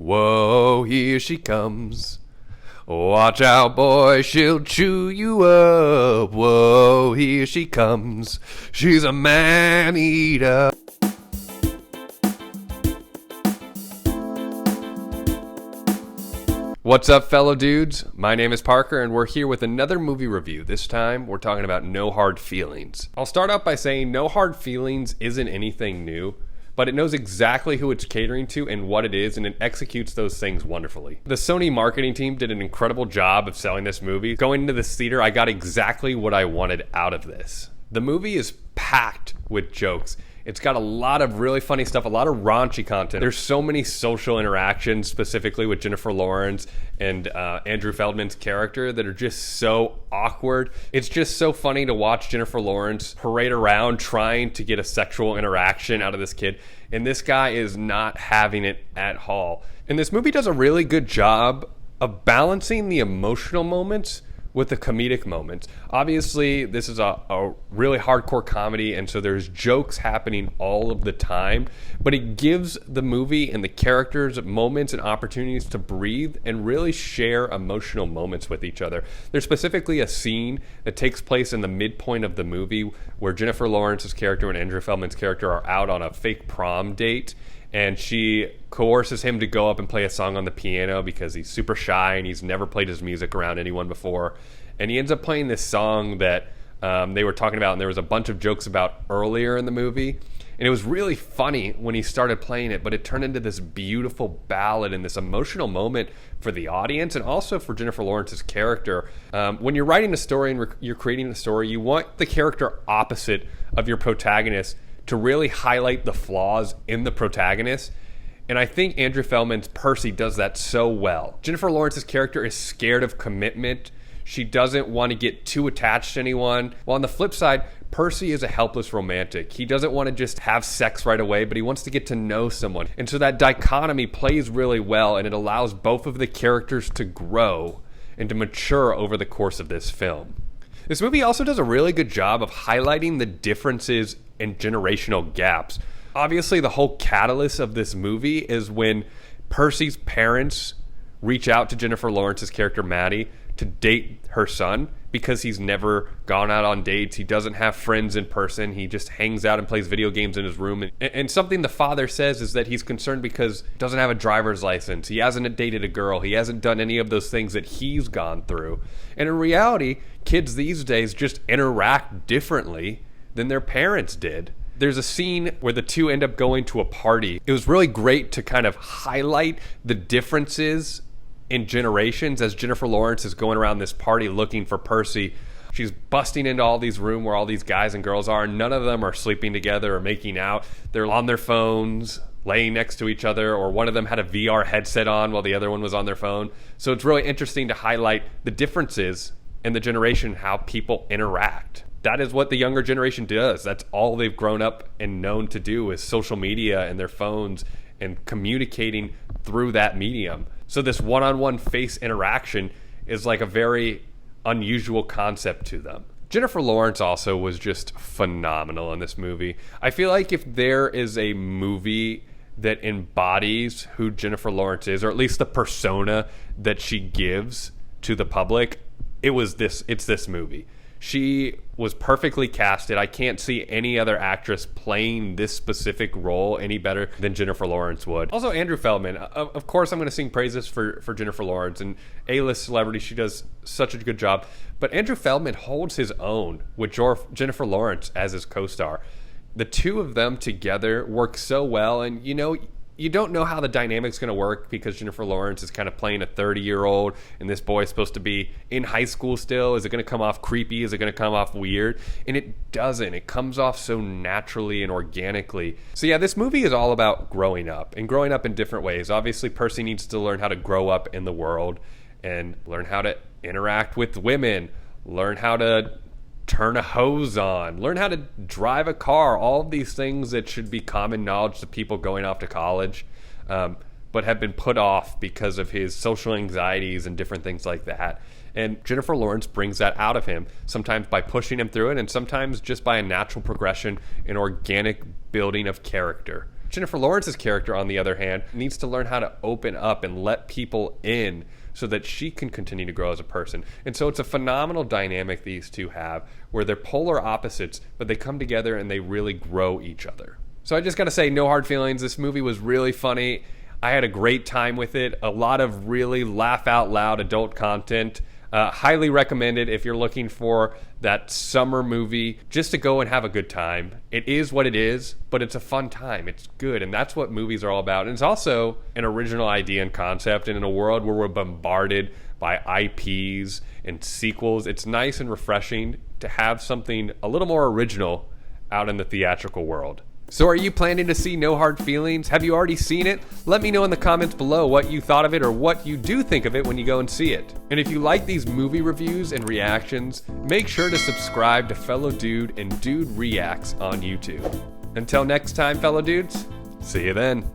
Whoa, here she comes. Watch out, boy, she'll chew you up. Whoa, here she comes. She's a man-eater. What's up, fellow dudes? My name is Parker, and we're here with another movie review. This time, we're talking about No Hard Feelings. I'll start off by saying No Hard Feelings isn't anything new, but it knows exactly who it's catering to and what it is, and it executes those things wonderfully. The Sony marketing team did an incredible job of selling this movie. Going into this theater, I got exactly what I wanted out of this. The movie is packed with jokes. It's got a lot of really funny stuff, a lot of raunchy content. There's so many social interactions, specifically with Jennifer Lawrence and Andrew Feldman's character, that are just so awkward. It's just so funny to watch Jennifer Lawrence parade around trying to get a sexual interaction out of this kid, and this guy is not having it at all. And this movie does a really good job of balancing the emotional moments with the comedic moments. Obviously, this is a really hardcore comedy, and so there's jokes happening all of the time, but it gives the movie and the characters moments and opportunities to breathe and really share emotional moments with each other. There's specifically a scene that takes place in the midpoint of the movie where Jennifer Lawrence's character and Andrew Feldman's character are out on a fake prom date, and she coerces him to go up and play a song on the piano because he's super shy and he's never played his music around anyone before. And he ends up playing this song that they were talking about, and there was a bunch of jokes about earlier in the movie. And it was really funny when he started playing it, but it turned into this beautiful ballad and this emotional moment for the audience and also for Jennifer Lawrence's character. When you're writing a story and you're creating a story, you want the character opposite of your protagonist to really highlight the flaws in the protagonist. And I think Andrew Feldman's Percy does that so well. Jennifer Lawrence's character is scared of commitment. She doesn't want to get too attached to anyone. While on the flip side, Percy is a helpless romantic. He doesn't want to just have sex right away, but he wants to get to know someone. And so that dichotomy plays really well, and it allows both of the characters to grow and to mature over the course of this film. This movie also does a really good job of highlighting the differences and generational gaps. Obviously, the whole catalyst of this movie is when Percy's parents reach out to Jennifer Lawrence's character Maddie to date her son because he's never gone out on dates. He doesn't have friends in person. He just hangs out and plays video games in his room. And something the father says is that he's concerned because he doesn't have a driver's license. He hasn't dated a girl. He hasn't done any of those things that he's gone through. And in reality, kids these days just interact differently than their parents did. There's a scene where the two end up going to a party. It was really great to kind of highlight the differences in generations as Jennifer Lawrence is going around this party looking for Percy. She's busting into all these rooms where all these guys and girls are, and none of them are sleeping together or making out. They're on their phones, laying next to each other, or one of them had a VR headset on while the other one was on their phone. So it's really interesting to highlight the differences in the generation, how people interact. That is what the younger generation does. That's all they've grown up and known to do is social media and their phones and communicating through that medium. So this one-on-one face interaction is like a very unusual concept to them. Jennifer Lawrence also was just phenomenal in this movie. I feel like if there is a movie that embodies who Jennifer Lawrence is, or at least the persona that she gives to the public, it's this movie. She was perfectly casted. I can't see any other actress playing this specific role any better than Jennifer Lawrence would. Also, Andrew Feldman. Of course, I'm going to sing praises for Jennifer Lawrence. And A-list celebrity, she does such a good job. But Andrew Feldman holds his own with Jennifer Lawrence as his co-star. The two of them together work so well. And, you don't know how the dynamic's going to work because Jennifer Lawrence is kind of playing a 30-year-old and this boy is supposed to be in high school still. Is it going to come off creepy? Is it going to come off weird? And it doesn't. It comes off so naturally and organically. So yeah, this movie is all about growing up and growing up in different ways. Obviously, Percy needs to learn how to grow up in the world and learn how to interact with women, learn how to turn a hose on, learn how to drive a car, all of these things that should be common knowledge to people going off to college, but have been put off because of his social anxieties and different things like that. And Jennifer Lawrence brings that out of him, sometimes by pushing him through it and sometimes just by a natural progression and organic building of character. Jennifer Lawrence's character, on the other hand, needs to learn how to open up and let people in so that she can continue to grow as a person. And so it's a phenomenal dynamic these two have, where they're polar opposites, but they come together and they really grow each other. So I just gotta say, no hard feelings. This movie was really funny. I had a great time with it. A lot of really laugh out loud adult content. Highly recommended if you're looking for that summer movie just to go and have a good time. It is what it is, but it's a fun time. It's good, and that's what movies are all about. And it's also an original idea and concept, and in a world where we're bombarded by IPs and sequels, it's nice and refreshing to have something a little more original out in the theatrical world. So are you planning to see No Hard Feelings? Have you already seen it? Let me know in the comments below what you thought of it or what you do think of it when you go and see it. And if you like these movie reviews and reactions, make sure to subscribe to Fellow Dude and Dude Reacts on YouTube. Until next time, fellow dudes, see you then.